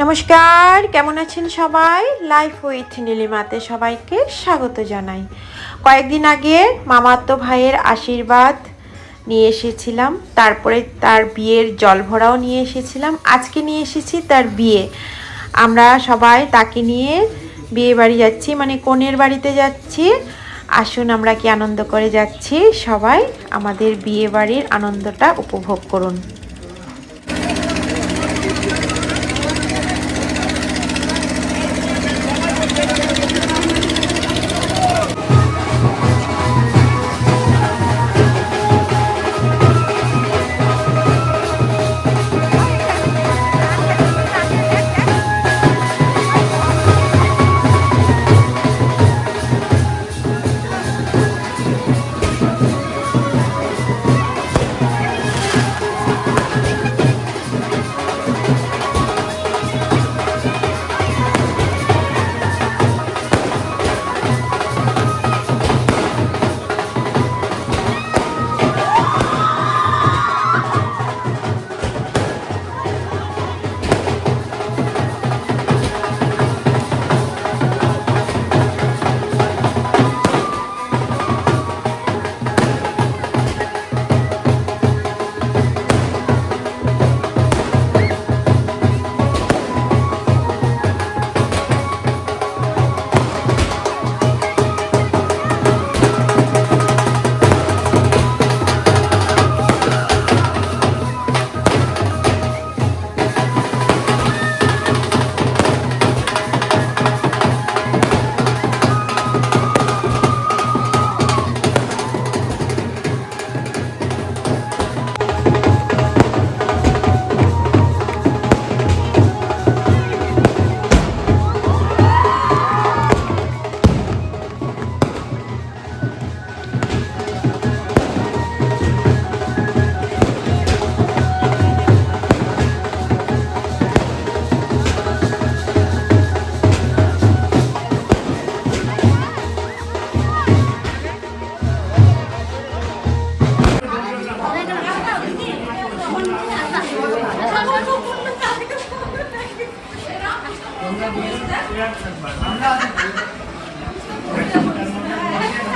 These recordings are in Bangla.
নমস্কার, কেমন আছেন সবাই? লাইফ উইথ নীলিমাতে সবাইকে স্বাগত জানাই। কয়েকদিন আগে মামাতো ভাইয়ের আশীর্বাদ নিয়ে এসেছিলাম, তারপরে তার বিয়ের জল ভরাও নিয়ে এসেছিলাম। আজকে নিয়ে এসেছি তার বিয়ে। আমরা সবাই তাকে নিয়ে বিয়ে বাড়ি যাচ্ছি, মানে কনের বাড়িতে যাচ্ছি। আসুন আমরা কি আনন্দ করে যাচ্ছি, সবাই আমাদের বিয়ে বাড়ির আনন্দটা উপভোগ করুন।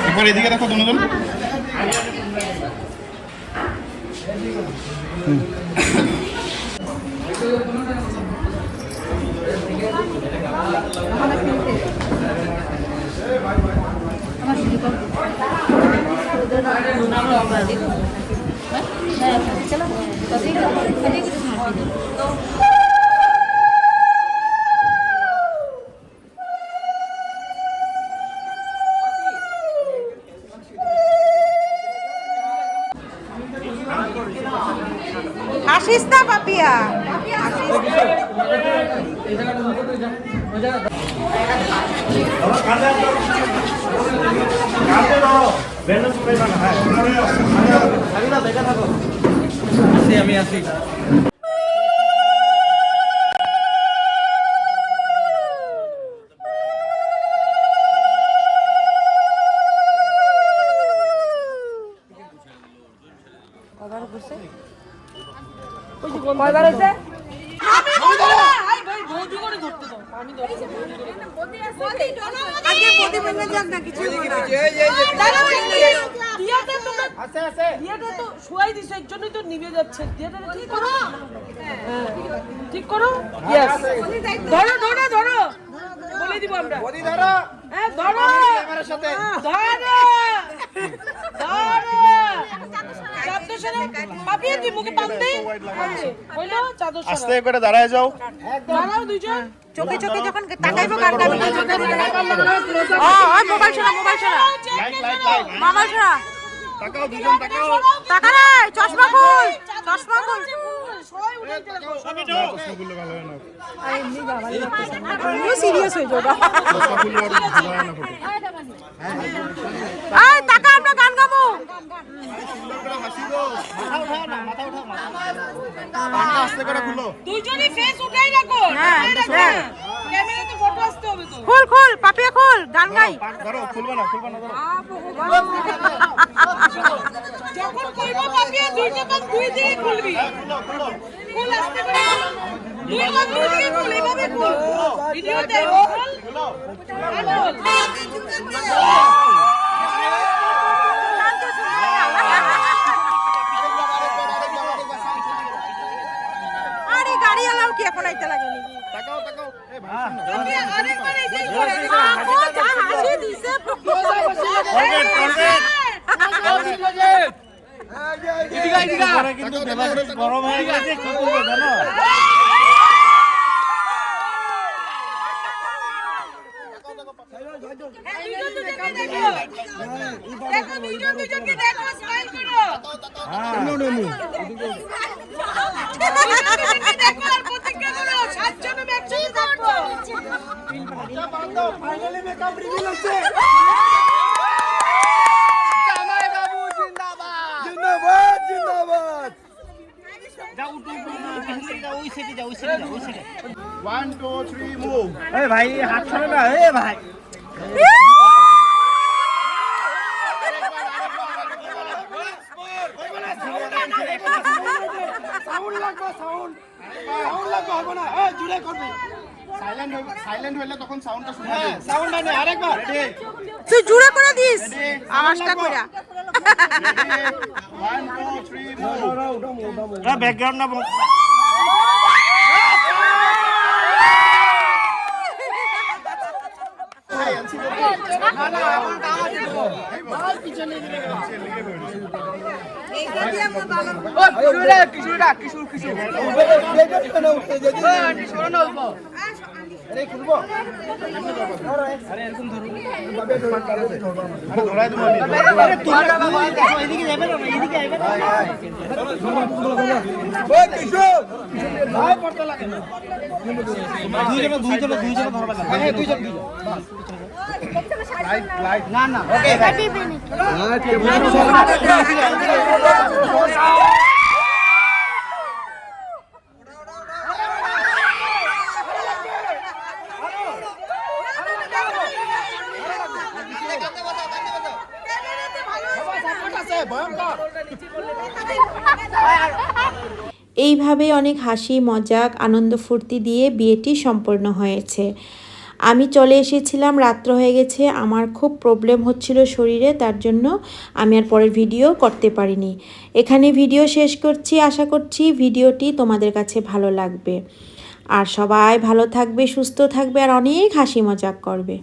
একবার এদিকে দেখো দুজন। হাসিস না পাপিয়া। আমি আসি। কয়বার হয়েছে? ঠিক করো, ধরো ধরো ধরো, বলে দিব আমরা। ধরো আস্তে করে দাঁড়ায় যাও। দাঁড়াও দুইজন, চোখে চোখে যখন তাকাইবো গান গাবি। মোবাইল ছড়া, মোবাইল ছড়া, মোবাইল ছড়া। তাকাও দুজন, তাকাও। টাকা নাই, চশমা খুল, চশমা খুল। চশমা খুললে ভালো হয় না। সিরিয়াস হয়ে যাও। চশমা খুললে আর ভালো হয় না ফটো। এই টাকা, আমরা গান গাবো। হাসি গো। মাথা উঠাও না, মাথা উঠাও, মাথা আস্তে করে খুলো। দুইজনই ফেস উঠাই রাখো। ক্যামেরাতে ফটো আসতে হবে তো। খুল খুল পাপিয়া, খুল, গান গাই। ধরো, খুলবে না, খুলবে না, ধরো। যখন কইবো পাপিয়া দুইটা কাজ দুই দিকে খুলবি। খুলো, খুলো। ফুল আসতে করে দুই দিকে ফুল এভাবে ফুল ভিডিওতে ফুল আরে গাড়ি আলাও কি এখন আইতে লাগে নাকি তাকাও তাকাও এ ভাই শুন না। আরেকবার এইটাই করে ও যা হাসি দিছে কিন্তু দেবাশিস গরম হয়ে গেছে কি করবে জানো? দেখো দুজনকে দেখো স্মাইল করো দুজনকে দেখো আর প্রতিজ্ঞা করো 7 জন একসাথে থাকবো ফাইনালি মেকআপ রিভিল হচ্ছে। জামাই বাবু জিন্দাবাদ জিন্দাবাদ জিন্দাবাদ। যাও উঠো ওই সাইডে যাও ওই সাইডে 1 2 3 মুভ। এই ভাই হাত ছাড়ো না এ ভাই। সাউন্ড লাগবে সাউন্ড লাগবে হবে না এই জুড়ে করবি সাইলেন্ট হইলে তখন সাউন্ডটা শোনা যায় সাউন্ড আনে আরেকবার রেডি তুই জুড়ে করে দিস আওয়াজটা কইরা 1 2 3 মুভ না ব্যাকগ্রাউন্ড না না না এইভাবে অনেক হাসি মজাক আনন্দ ফুর্তি দিয়ে বিয়েটি সম্পন্ন হয়েছে। আমি চলে এসেছিলাম, রাত্র হয়ে গেছে, আমার খুব প্রবলেম হচ্ছিল শরীরে, তার জন্য আমি আর পরের ভিডিও করতে পারিনি। এখানে ভিডিও শেষ করছি, আশা করছি ভিডিওটি তোমাদের কাছে ভালো লাগবে। আর সবাই ভালো থাকবে, সুস্থ থাকবে আর অনেক হাসি মজাক করবে।